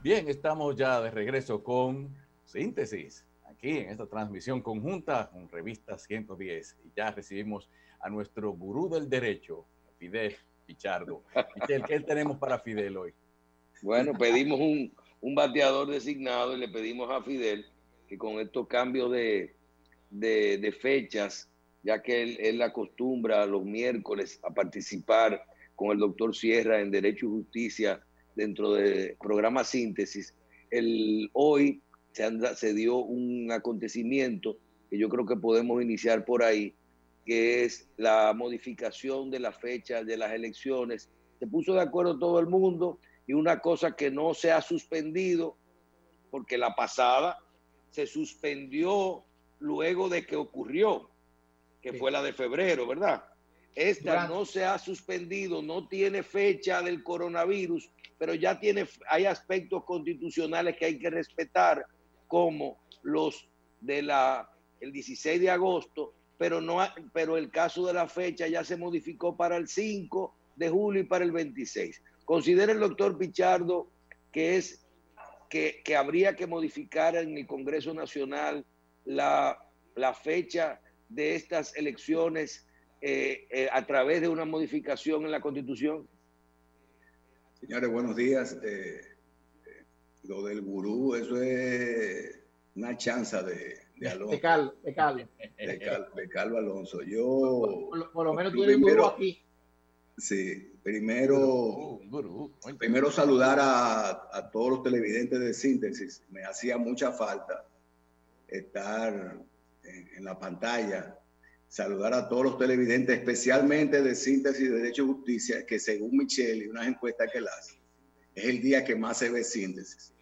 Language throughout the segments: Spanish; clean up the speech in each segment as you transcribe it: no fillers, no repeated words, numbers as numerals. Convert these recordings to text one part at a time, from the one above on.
Bien, estamos ya de regreso con Síntesis, aquí en esta transmisión conjunta con Revista 110. Y ya recibimos a nuestro gurú del derecho, Fidel Pichardo. Michel, ¿qué tenemos para Fidel hoy? Bueno, pedimos un bateador designado y le pedimos a Fidel que con estos cambios de fechas, ya que él acostumbra los miércoles a participar con el doctor Sierra en Derecho y Justicia dentro del programa Síntesis, hoy se dio un acontecimiento que yo creo que podemos iniciar por ahí, que es la modificación de la fecha de las elecciones. Se puso de acuerdo todo el mundo y una cosa que no se ha suspendido, porque la pasada se suspendió luego de que ocurrió, que fue la de febrero, ¿verdad? Esta no se ha suspendido, no tiene fecha del coronavirus, pero ya hay aspectos constitucionales que hay que respetar, como los el 16 de agosto, pero el caso de la fecha ya se modificó para el 5 de julio y para el 26. Considera el doctor Pichardo que habría que modificar en el Congreso Nacional la fecha de estas elecciones a través de una modificación en la Constitución? Señores, buenos días. Lo del gurú, eso es una chanza de Alonso. De Calvo Alonso. Yo... Por lo menos tú eres gurú aquí. Sí, primero saludar a todos los televidentes de Síntesis. Me hacía mucha falta estar en la pantalla. Saludar a todos los televidentes, especialmente de Síntesis de Derecho y Justicia, que según Michelle y unas encuestas que él hace, es el día que más se ve Síntesis.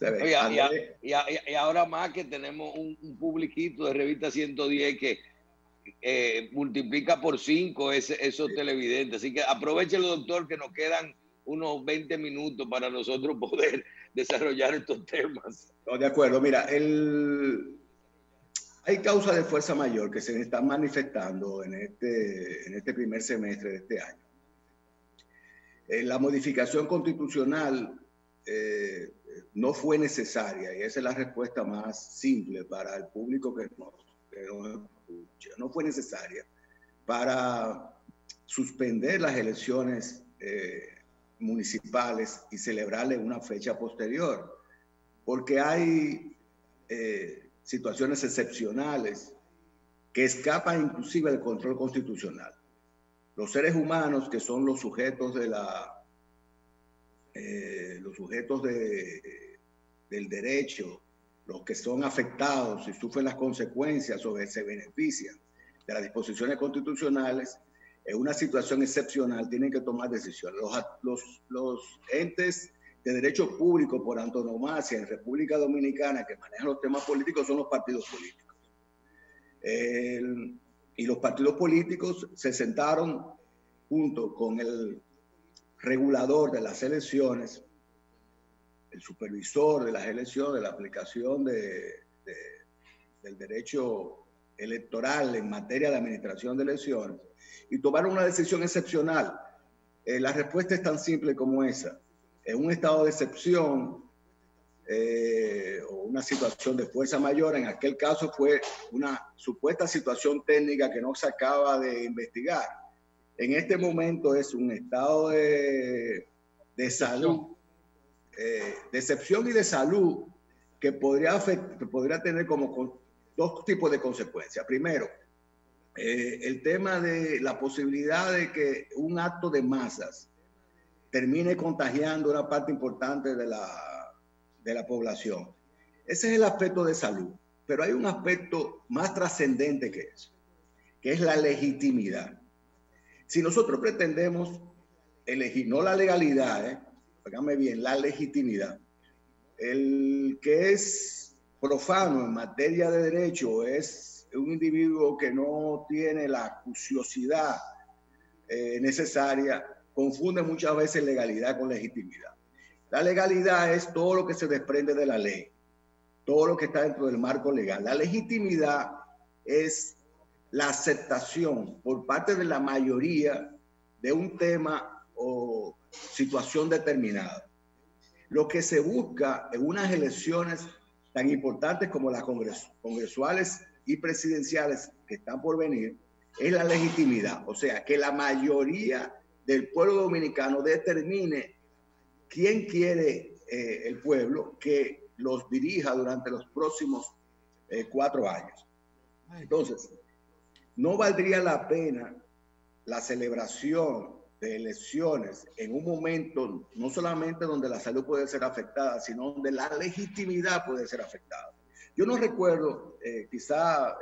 Oye, y ahora más que tenemos un publiquito de Revista 110 que multiplica por 5 esos televidentes. Así que aprovechenlo, doctor, que nos quedan unos 20 minutos para nosotros poder desarrollar estos temas. No, de acuerdo. Mira, hay causas de fuerza mayor que se están manifestando en este primer semestre de este año. La modificación constitucional no fue necesaria, y esa es la respuesta más simple para el público que nos escucha. No fue necesaria para suspender las elecciones municipales y celebrarle una fecha posterior, porque hay situaciones excepcionales que escapan inclusive del control constitucional. Los seres humanos, que son los sujetos del derecho, los que son afectados y sufren las consecuencias o se benefician de las disposiciones constitucionales, en una situación excepcional tienen que tomar decisiones. Los entes de derecho público por antonomasia en República Dominicana que manejan los temas políticos son los partidos políticos. Y los partidos políticos se sentaron junto con el regulador de las elecciones, el supervisor de las elecciones, de la aplicación del derecho electoral en materia de administración de elecciones, y tomaron una decisión excepcional. La respuesta es tan simple como esa. En un estado de excepción o una situación de fuerza mayor, en aquel caso fue una supuesta situación técnica que no se acaba de investigar. En este momento es un estado de salud, de excepción y de salud, que podría tener como dos tipos de consecuencias. Primero, el tema de la posibilidad de que un acto de masas termine contagiando una parte importante de la población. Ese es el aspecto de salud. Pero hay un aspecto más trascendente que eso, que es la legitimidad. Si nosotros pretendemos elegir, no la legalidad, óigame bien, la legitimidad, el que es profano en materia de derecho es un individuo que no tiene la acuciosidad necesaria, confunde muchas veces legalidad con legitimidad. La legalidad es todo lo que se desprende de la ley, todo lo que está dentro del marco legal. La legitimidad es la aceptación por parte de la mayoría de un tema o situación determinada. Lo que se busca en unas elecciones tan importantes como las congresuales y presidenciales que están por venir es la legitimidad. O sea, que la mayoría del pueblo dominicano determine quién quiere el pueblo que los dirija durante los próximos 4 años. Entonces, no valdría la pena la celebración de elecciones en un momento no solamente donde la salud puede ser afectada, sino donde la legitimidad puede ser afectada. Yo no recuerdo, quizá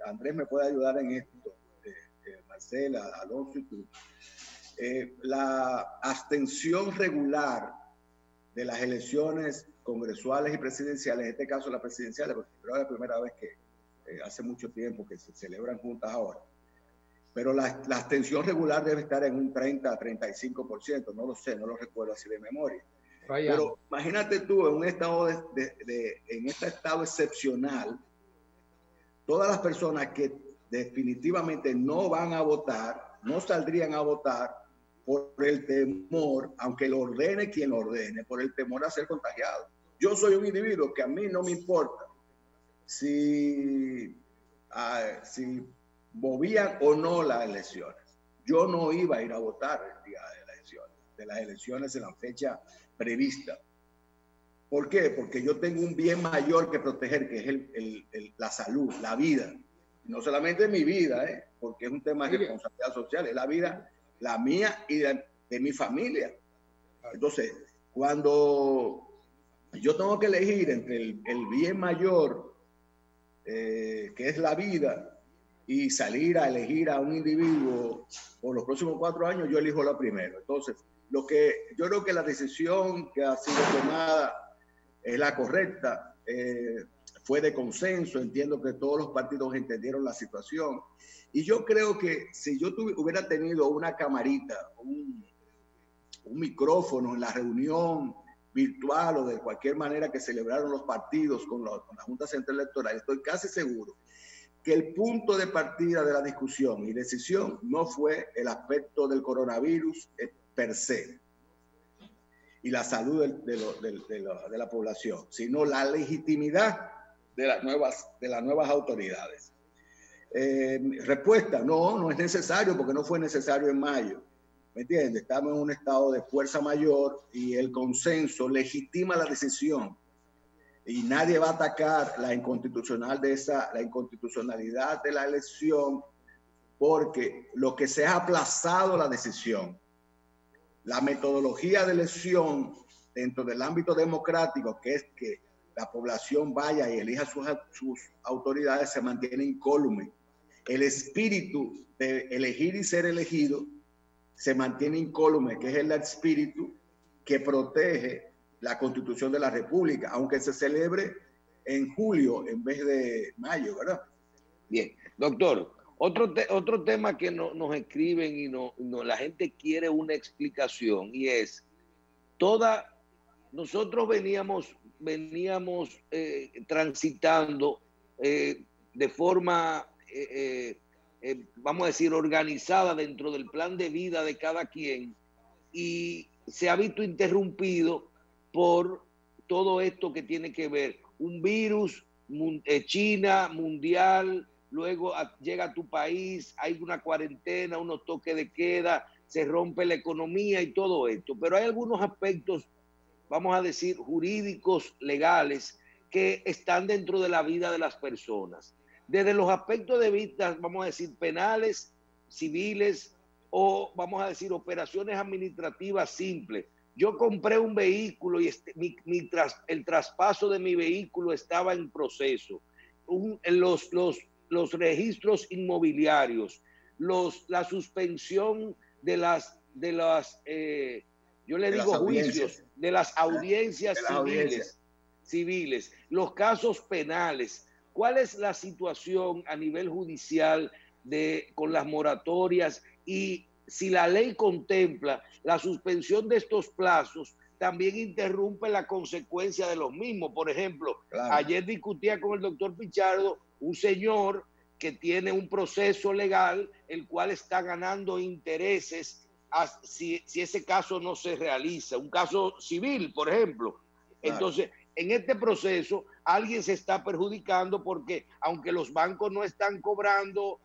Andrés me puede ayudar en esto, Marcela, Alonso y tú, la abstención regular de las elecciones congresuales y presidenciales, en este caso las presidenciales, porque creo que es la primera vez que hace mucho tiempo que se celebran juntas ahora, pero la abstención regular debe estar en un 30 a 35%, no lo sé, no lo recuerdo así de memoria. Pero imagínate tú, en un estado en este estado excepcional, todas las personas que definitivamente no van a votar, no saldrían a votar por el temor, aunque lo ordene quien lo ordene, por el temor a ser contagiado. Yo soy un individuo que a mí no me importa si movían o no las elecciones. Yo no iba a ir a votar el día de las elecciones en la fecha prevista. ¿Por qué? Porque yo tengo un bien mayor que proteger, que es la salud, la vida. No solamente mi vida, porque es un tema de responsabilidad social, es la vida, la mía y de mi familia. Entonces, cuando yo tengo que elegir entre el bien mayor, que es la vida, y salir a elegir a un individuo por los próximos 4 años, yo elijo la primera. Entonces, yo creo que la decisión que ha sido tomada es la correcta, fue de consenso, entiendo que todos los partidos entendieron la situación, y yo creo que si yo hubiera tenido una camarita, un micrófono en la reunión virtual o de cualquier manera que celebraron los partidos con la Junta Central Electoral, estoy casi seguro que el punto de partida de la discusión y decisión no fue el aspecto del coronavirus per se y la salud de la población, sino la legitimidad de las nuevas autoridades. Respuesta, no es necesario, porque no fue necesario en mayo. ¿Me entiendes? Estamos en un estado de fuerza mayor y el consenso legitima la decisión. Y nadie va a atacar la inconstitucionalidad de la elección, porque lo que se ha aplazado la decisión, la metodología de elección dentro del ámbito democrático, que es que la población vaya y elija sus autoridades, se mantiene incólume. El espíritu de elegir y ser elegido se mantiene incólume, que es el espíritu que protege la Constitución de la República, aunque se celebre en julio en vez de mayo, ¿verdad? Bien, doctor, otro tema que nos escriben y la gente quiere una explicación, y es nosotros veníamos transitando de forma, vamos a decir, organizada dentro del plan de vida de cada quien, y se ha visto interrumpido por todo esto que tiene que ver un virus, China, mundial, luego llega a tu país, hay una cuarentena, unos toques de queda, se rompe la economía y todo esto. Pero hay algunos aspectos, vamos a decir, jurídicos, legales, que están dentro de la vida de las personas. Desde los aspectos de vista, vamos a decir, penales, civiles, o vamos a decir, operaciones administrativas simples. Yo compré un vehículo y el traspaso de mi vehículo estaba en proceso. Los registros inmobiliarios, la suspensión de las juicios, de las audiencias civiles, los casos penales. ¿Cuál es la situación a nivel judicial con las moratorias? Y si la ley contempla la suspensión de estos plazos, también interrumpe la consecuencia de los mismos. Por ejemplo, ayer discutía con el doctor Pichardo un señor que tiene un proceso legal, el cual está ganando intereses si ese caso no se realiza, un caso civil, por ejemplo. Entonces, en este proceso, alguien se está perjudicando porque aunque los bancos no están cobrando,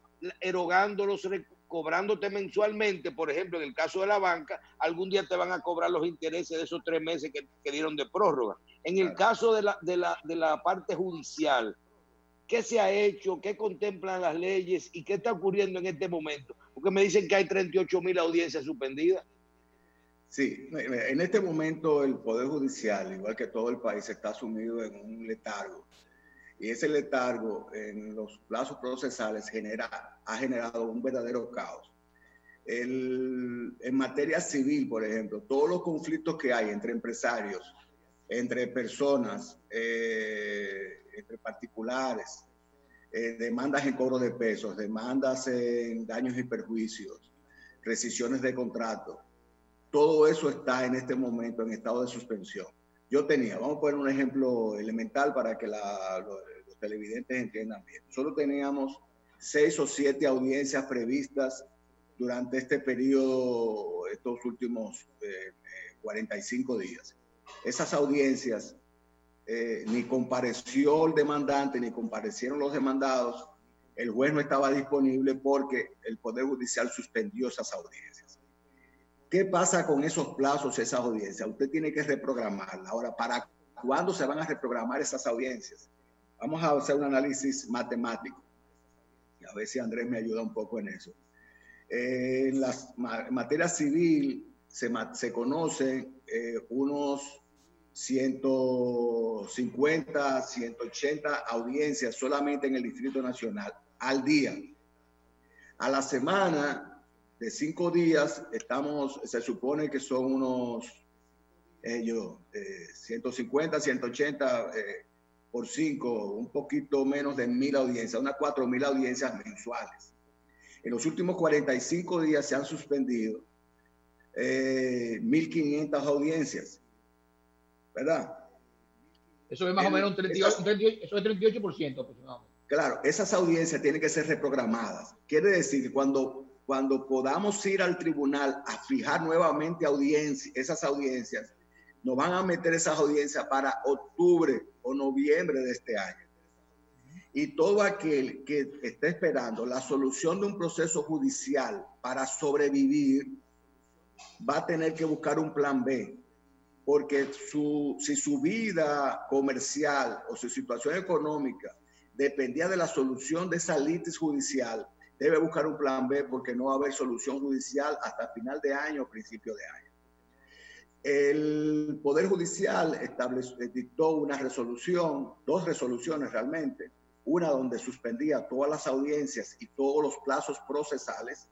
cobrándote mensualmente, por ejemplo, en el caso de la banca, algún día te van a cobrar los intereses de esos 3 meses que dieron de prórroga. En el caso de la parte judicial, ¿qué se ha hecho? ¿Qué contemplan las leyes? ¿Y qué está ocurriendo en este momento? Porque me dicen que hay 38.000 audiencias suspendidas. Sí, en este momento el Poder Judicial, igual que todo el país, está sumido en un letargo. Y ese letargo en los plazos procesales ha generado un verdadero caos. En materia civil, por ejemplo, todos los conflictos que hay entre empresarios, entre personas, entre particulares, demandas en cobro de pesos, demandas en daños y perjuicios, rescisiones de contrato, todo eso está en este momento en estado de suspensión. Vamos a poner un ejemplo elemental para que los televidentes entiendan bien. Solo teníamos 6 o 7 audiencias previstas durante este periodo, estos últimos 45 días. Esas audiencias, ni compareció el demandante, ni comparecieron los demandados. El juez no estaba disponible porque el Poder Judicial suspendió esas audiencias. ¿Qué pasa con esos plazos, esas audiencias? Usted tiene que reprogramarla. Ahora, ¿para cuándo se van a reprogramar esas audiencias? Vamos a hacer un análisis matemático. Y a ver si Andrés me ayuda un poco en eso. En materia civil se conocen unos 150, 180 audiencias solamente en el Distrito Nacional al día. A la semana de 5 días se supone que son unos 150, 180 por 5, un poquito menos de 1.000 audiencias, unas 4.000 audiencias mensuales. En los últimos 45 días se han suspendido 1.500 audiencias, ¿verdad? Eso es más o menos un 38%, eso es 38% aproximadamente. Claro, esas audiencias tienen que ser reprogramadas. Quiere decir que cuando podamos ir al tribunal a fijar nuevamente esas audiencias, nos van a meter esas audiencias para octubre o noviembre de este año. Y todo aquel que esté esperando la solución de un proceso judicial para sobrevivir va a tener que buscar un plan B, porque si su vida comercial o su situación económica dependía de la solución de esa litis judicial, debe buscar un plan B porque no va a haber solución judicial hasta final de año o principio de año. El Poder Judicial dictó una resolución, 2 resoluciones realmente, una donde suspendía todas las audiencias y todos los plazos procesales,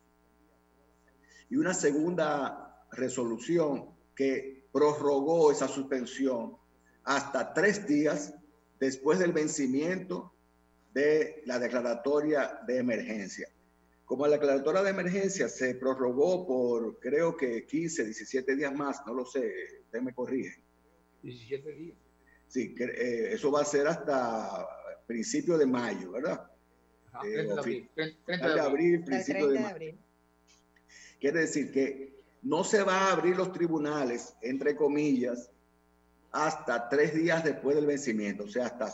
y una segunda resolución que prorrogó esa suspensión hasta 3 días después del vencimiento de la declaratoria de emergencia. Como la declaratoria de emergencia se prorrogó por creo que 15, 17 días más, no lo sé, usted me corrige. 17 días. Sí, eso va a ser hasta principio de mayo, ¿verdad? Ajá, 30 de abril, principio de mayo. Quiere decir que no se va a abrir los tribunales, entre comillas, hasta 3 días después del vencimiento, o sea, hasta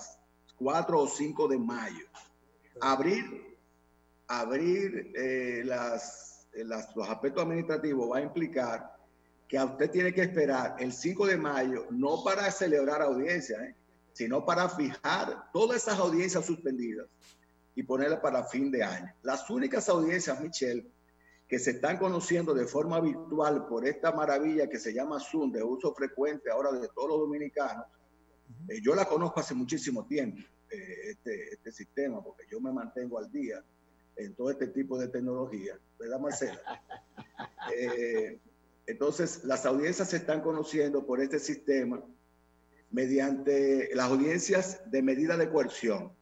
4 o 5 de mayo. Abrir los aspectos administrativos va a implicar que a usted tiene que esperar el 5 de mayo, no para celebrar audiencias, sino para fijar todas esas audiencias suspendidas y ponerlas para fin de año. Las únicas audiencias, Michelle, que se están conociendo de forma virtual por esta maravilla que se llama Zoom, de uso frecuente ahora de todos los dominicanos, yo la conozco hace muchísimo tiempo, este sistema, porque yo me mantengo al día en todo este tipo de tecnología, ¿verdad, Marcela? Entonces, las audiencias se están conociendo por este sistema mediante las audiencias de medida de coerción,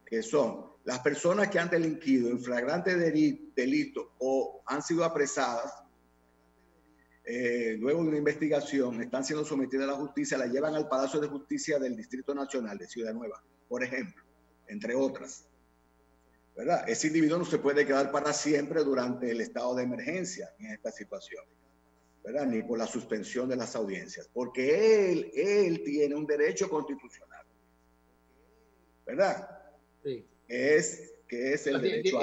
que son las personas que han delinquido en flagrante delito o han sido apresadas, luego de una investigación, están siendo sometidas a la justicia, la llevan al Palacio de Justicia del Distrito Nacional de Ciudad Nueva, por ejemplo, entre otras. ¿Verdad? Ese individuo no se puede quedar para siempre durante el estado de emergencia en esta situación. ¿verdad? Ni por la suspensión de las audiencias, porque él tiene un derecho constitucional, ¿verdad? Sí. Que es el derecho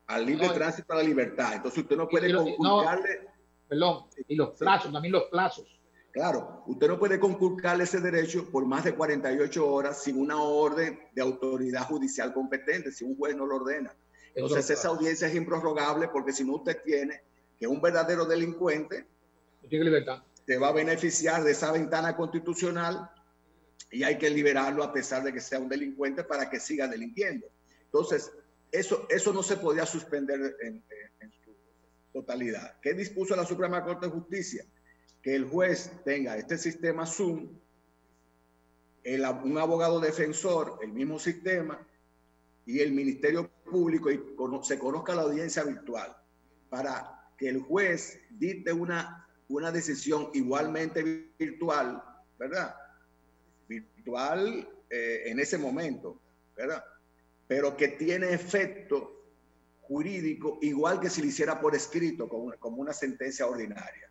al libre tránsito a la libertad. Entonces usted no puede conculcarle... Perdón, y los plazos, también los plazos. Claro, usted no puede conculcarle ese derecho por más de 48 horas sin una orden de autoridad judicial competente, si un juez no lo ordena. Entonces esa audiencia es improrrogable, porque si no, usted tiene que un verdadero delincuente tiene libertad, se va a beneficiar de esa ventana constitucional y hay que liberarlo a pesar de que sea un delincuente para que siga delinquiendo. Entonces, eso no se podía suspender en su totalidad. ¿Qué dispuso la Suprema Corte de Justicia? Que el juez tenga este sistema Zoom, un abogado defensor, el mismo sistema, y el Ministerio Público, y se conozca la audiencia virtual, para que el juez dicte una decisión igualmente virtual, ¿verdad? Virtual en ese momento, ¿verdad? Pero que tiene efecto jurídico igual que si lo hiciera por escrito, como una sentencia ordinaria.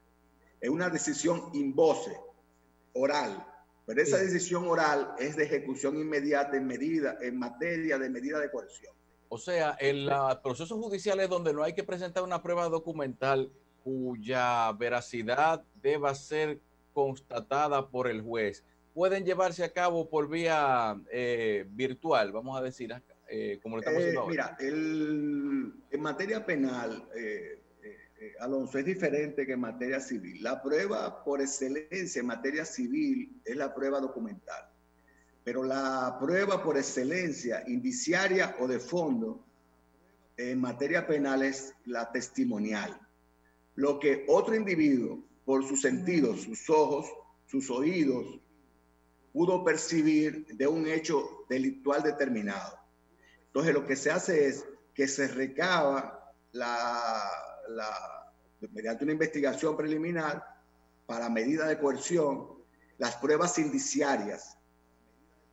Es una decisión in voce, oral, pero esa decisión oral es de ejecución inmediata en materia de medida de coerción. O sea, en los procesos judiciales donde no hay que presentar una prueba documental cuya veracidad deba ser constatada por el juez, pueden llevarse a cabo por vía virtual, vamos a decir, como lo estamos haciendo ahora. Mira, en materia penal, Alonso, es diferente que en materia civil. La prueba por excelencia en materia civil es la prueba documental, pero la prueba por excelencia, indiciaria o de fondo, en materia penal es la testimonial. Lo que otro individuo, por sus sentidos, sus ojos, sus oídos, pudo percibir de un hecho delictual determinado. Entonces lo que se hace es que se recaba mediante una investigación preliminar para medida de coerción, las pruebas indiciarias.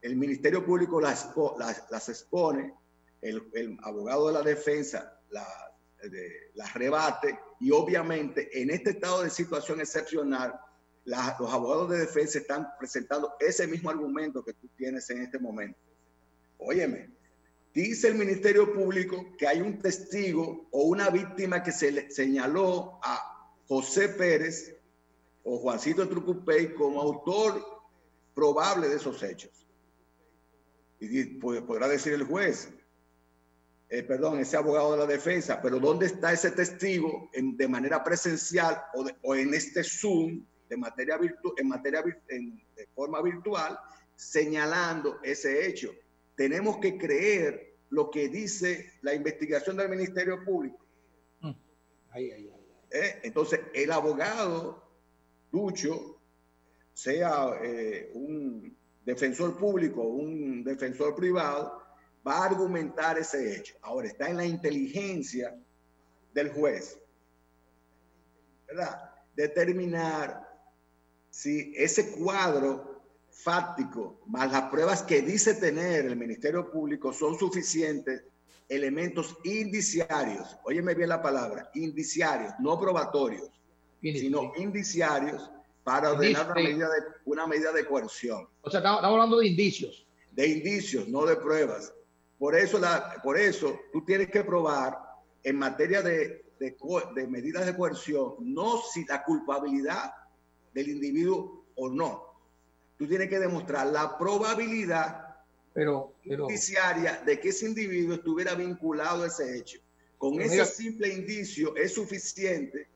El Ministerio Público las expone, el abogado de la defensa las rebate, y obviamente en este estado de situación excepcional, los abogados de defensa están presentando ese mismo argumento que tú tienes en este momento. Óyeme, dice el Ministerio Público que hay un testigo o una víctima que se le señaló a José Pérez o Juancito Trucupey como autor probable de esos hechos. Y podrá decir el juez, ese abogado de la defensa, pero ¿dónde está ese testigo de manera presencial o en este Zoom de forma virtual señalando ese hecho? Tenemos que creer lo que dice la investigación del Ministerio Público. Entonces, el abogado Ducho, sea un defensor público o un defensor privado, va a argumentar ese hecho. Ahora, está en la inteligencia del juez, ¿verdad?, determinar si ese cuadro fáctico, más las pruebas que dice tener el Ministerio Público, son suficientes elementos indiciarios. Óyeme bien la palabra, indiciarios, no probatorios, sino indiciarios para ordenar una medida de coerción. O sea, estamos hablando de indicios. De indicios, no de pruebas. Por eso tú tienes que probar en materia de medidas de coerción, no si la culpabilidad del individuo o no. Tú tienes que demostrar la probabilidad indiciaria de que ese individuo estuviera vinculado a ese hecho. Con ese simple indicio es suficiente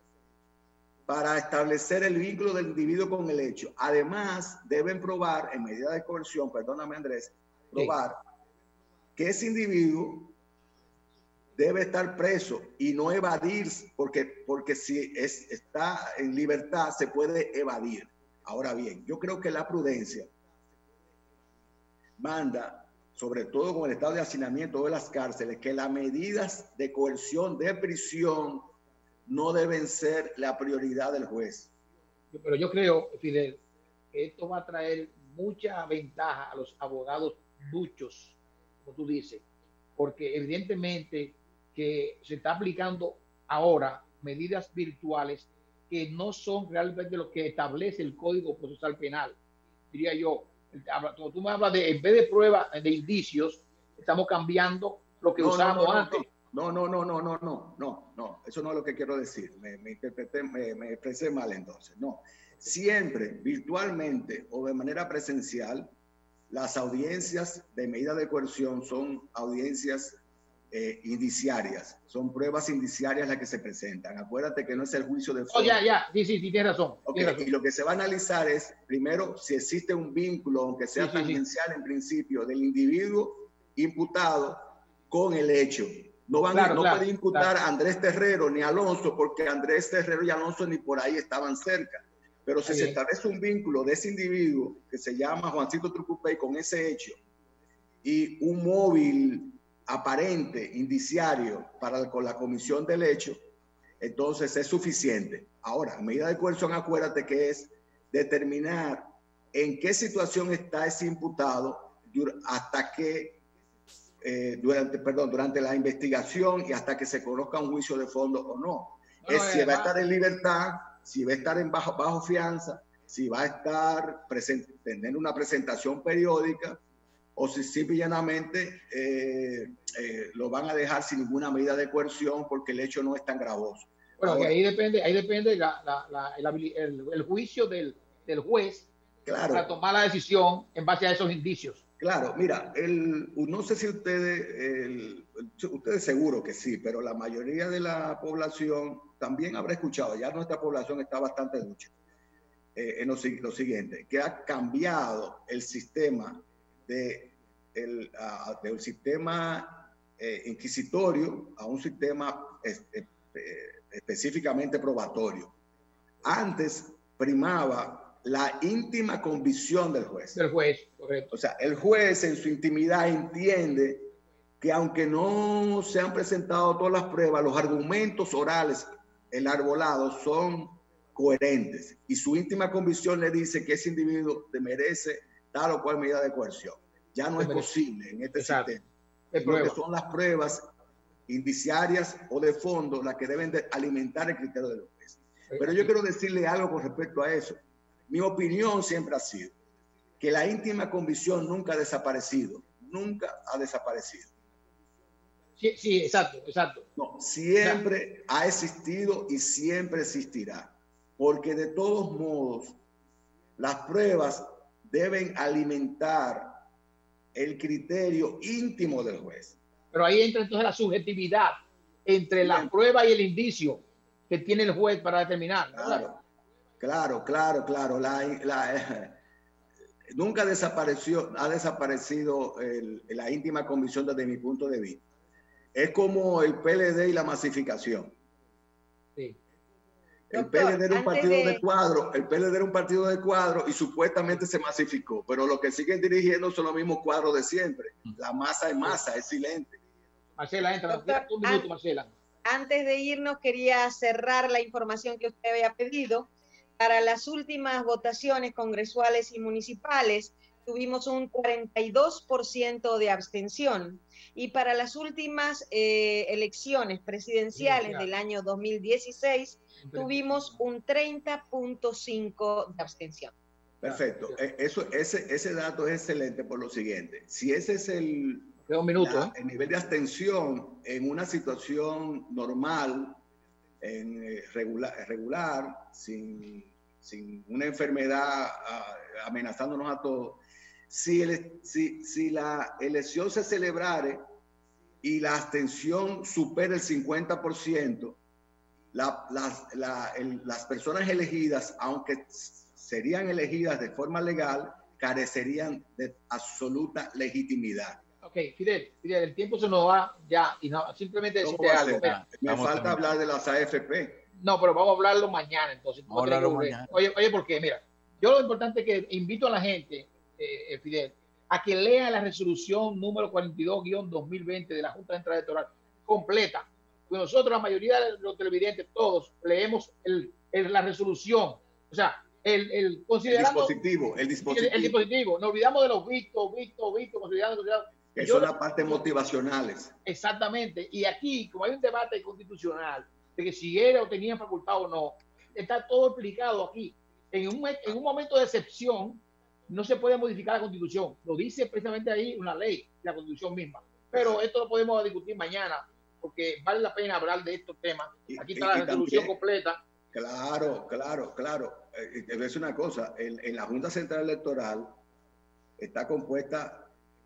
para establecer el vínculo del individuo con el hecho. Además, deben probar en medida de coerción, perdóname Andrés, probar que ese individuo debe estar preso y no evadirse, porque si está en libertad se puede evadir. Ahora bien, yo creo que la prudencia manda, sobre todo con el estado de hacinamiento de las cárceles, que las medidas de coerción, de prisión, no deben ser la prioridad del juez. Pero yo creo, Fidel, que esto va a traer mucha ventaja a los abogados duchos, como tú dices, porque evidentemente que se está aplicando ahora medidas virtuales que no son realmente lo que establece el Código Procesal Penal, diría yo. Cuando tú me hablas de, en vez de pruebas de indicios, estamos cambiando lo que usamos antes. No, eso no es lo que quiero decir. Me expresé mal entonces. No, siempre, virtualmente o de manera presencial, las audiencias de medida de coerción son audiencias indiciarias, son pruebas indiciarias las que se presentan. Acuérdate que no es el juicio de fondo. Sí, tienes razón. Okay. Y lo que se va a analizar es, primero, si existe un vínculo, aunque sea tangencial en principio, del individuo imputado con el hecho. No puede imputar a Andrés Terrero ni a Alonso, porque Andrés Terrero y Alonso ni por ahí estaban cerca. Pero si se establece un vínculo de ese individuo que se llama Juancito Trucupey con ese hecho y un móvil aparente, indiciario con la comisión del hecho, entonces es suficiente. Ahora, medida de coerción, acuérdate que es determinar en qué situación está ese imputado hasta que durante la investigación y hasta que se conozca un juicio de fondo o no. Si va a estar en libertad, si va a estar en bajo fianza, si va a estar tener una presentación periódica, o si simple y llanamente lo van a dejar sin ninguna medida de coerción porque el hecho no es tan gravoso. Bueno, ahora, ahí depende el juicio del juez, claro, para tomar la decisión en base a esos indicios. Claro, mira, no sé si ustedes seguro que sí, pero la mayoría de la población también habrá escuchado, ya nuestra población está bastante ducha en lo siguiente, que ha cambiado el sistema del sistema inquisitorio a un sistema específicamente probatorio. Antes primaba la íntima convicción del juez. Del juez, correcto. O sea, el juez en su intimidad entiende que aunque no se han presentado todas las pruebas, los argumentos orales elabolados son coherentes y su íntima convicción le dice que ese individuo merece tal o cual medida de coerción. Ya no es posible en este sistema. Porque son las pruebas indiciarias o de fondo las que deben de alimentar el criterio de los jueces. Pero yo quiero decirle algo con respecto a eso. Mi opinión siempre ha sido que la íntima convicción nunca ha desaparecido. Nunca ha desaparecido. Sí, exacto. No, siempre ha existido y siempre existirá. Porque de todos modos, las pruebas deben alimentar el criterio íntimo del juez. Pero ahí entra entonces la subjetividad entre la prueba y el indicio que tiene el juez para determinar. Claro. Nunca ha desaparecido la íntima convicción desde mi punto de vista. Es como el PLD y la masificación. Sí. El PLD era un partido de cuadro, y supuestamente se masificó, pero los que siguen dirigiendo son los mismos cuadros de siempre. La masa es masa, es silente. Marcela, entra. Doctor, un minuto, Marcela. Antes de irnos, quería cerrar la información que usted había pedido. Para las últimas votaciones congresuales y municipales, tuvimos un 42% de abstención. Y para las últimas elecciones presidenciales del año 2016, tuvimos un 30.5% de abstención. Perfecto. Ese dato es excelente por lo siguiente. Si ese es el nivel de abstención en una situación normal, regular, sin una enfermedad amenazándonos a todos, si la elección se celebrare y la abstención supera el 50%, las personas elegidas, aunque serían elegidas de forma legal, carecerían de absoluta legitimidad. Ok, Fidel, el tiempo se nos va ya y no, simplemente decirte algo. Me falta hablar de las AFP. No, pero vamos a hablarlo mañana entonces. Mañana. Oye, porque mira, yo lo importante es que invito a la gente, Fidel, a que lea la resolución número 42-2020 de la Junta Central Electoral completa. Pues nosotros, la mayoría de los televidentes, todos leemos la resolución. O sea, considerando el dispositivo. Nos olvidamos de los vistos, considerando. Que son las partes motivacionales. Exactamente. Y aquí, como hay un debate constitucional de que si era o tenían facultad o no, está todo explicado aquí. En un momento de excepción, no se puede modificar la Constitución. Lo dice precisamente ahí una ley, la Constitución misma. Pero esto lo podemos discutir mañana, porque vale la pena hablar de estos temas. Aquí está la resolución completa. Claro. Te voy a decir una cosa, en la Junta Central Electoral está compuesta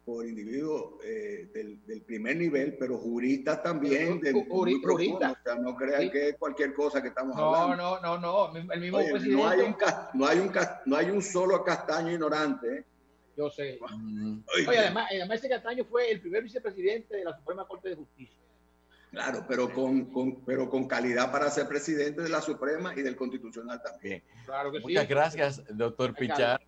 por individuos del primer nivel, pero juristas también. Juristas. O sea, no crean Sí. que es cualquier cosa que estamos hablando. No. El mismo Oye, presidente. no hay un solo castaño ignorante. ¿Eh? Yo sé. Oye, Oye, además ese Castaño fue el primer vicepresidente de la Suprema Corte de Justicia. Claro, pero con calidad para ser presidente de la Suprema y del Constitucional también. Claro que Muchas sí. gracias, doctor Pichardo,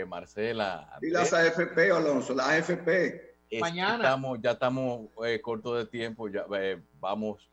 Marcela. Y las AFP, Alonso, las AFP. Mañana. Ya estamos cortos de tiempo, ya vamos.